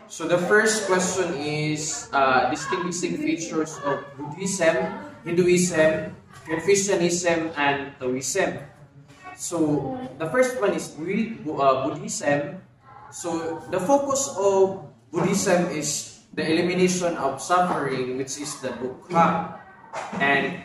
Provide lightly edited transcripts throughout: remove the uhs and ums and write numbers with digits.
So the first question is distinguishing features of Buddhism, Hinduism, Confucianism, and Taoism. So the first one is Buddhism. So the focus of Buddhism is the elimination of suffering, which is the dukkha. And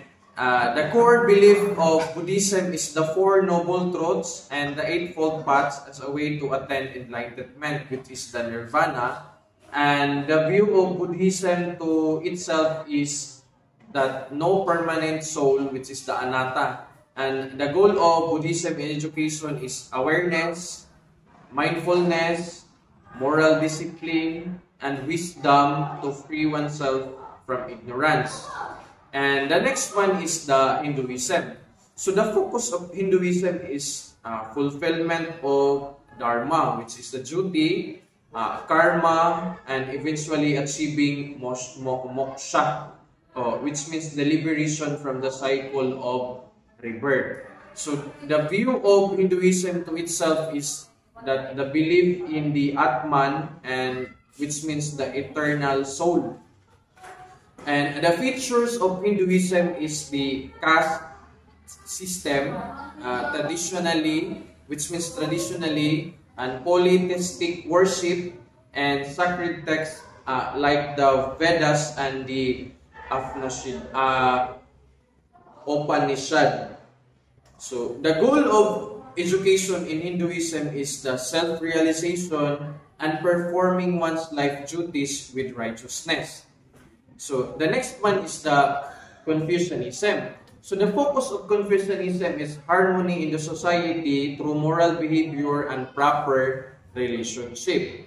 the core belief of Buddhism is the Four Noble Truths and the Eightfold Paths as a way to attain enlightenment, which is the Nirvana. And the view of Buddhism to itself is that no permanent soul, which is the anatta. And the goal of Buddhism in education is awareness, mindfulness, moral discipline, and wisdom to free oneself from ignorance. And the next one is the Hinduism. So the focus of Hinduism is fulfillment of Dharma, which is the duty, karma, and eventually achieving moksha, which means the liberation from the cycle of rebirth. So the view of Hinduism to itself is that the belief in the Atman, and which means the eternal soul. And the features of Hinduism is the caste system, which means traditionally, and polytheistic worship, and sacred texts like the Vedas and the Upanishad. So the goal of education in Hinduism is the self-realization and performing one's life duties with righteousness. So the next one is the Confucianism. So the focus of Confucianism is harmony in the society through moral behavior and proper relationship.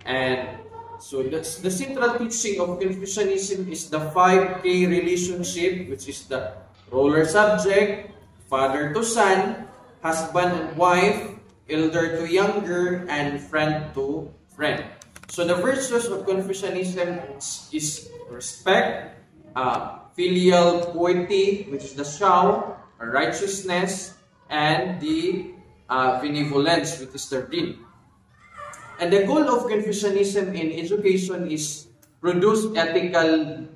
And so the central teaching of Confucianism is the 5K relationship, which is the ruler subject, father to son, husband and wife, elder to younger, and friend to friend. So the virtues of Confucianism is respect, filial piety, which is the shao, righteousness, and the benevolence, which is the din. And the goal of Confucianism in education is produce ethical,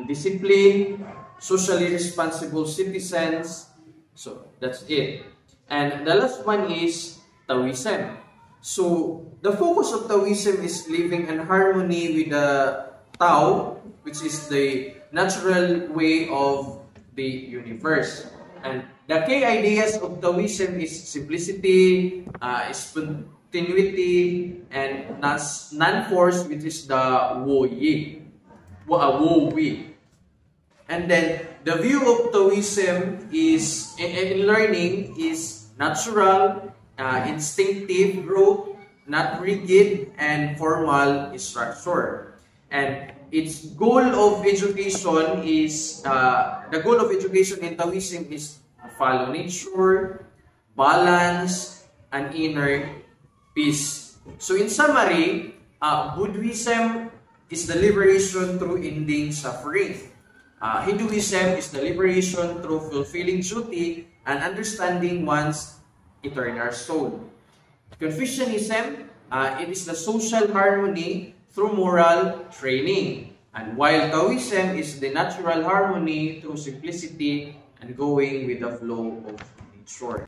discipline, socially responsible citizens. So that's it. And the last one is Taoism. So the focus of Taoism is living in harmony with the Tao, which is the natural way of the universe. And the key ideas of Taoism is simplicity, spontaneity, and non-force, which is the Wu Wei. And then the view of Taoism is in learning is natural, instinctive growth, not rigid, and formal structure. And its goal of education is the goal of education in Taoism is to follow nature, balance, and inner peace. So in summary, Buddhism is the liberation through ending suffering. Hinduism is the liberation through fulfilling duty and understanding one's eternal soul. Confucianism, it is the social harmony through moral training. And while Taoism is the natural harmony through simplicity and going with the flow of nature.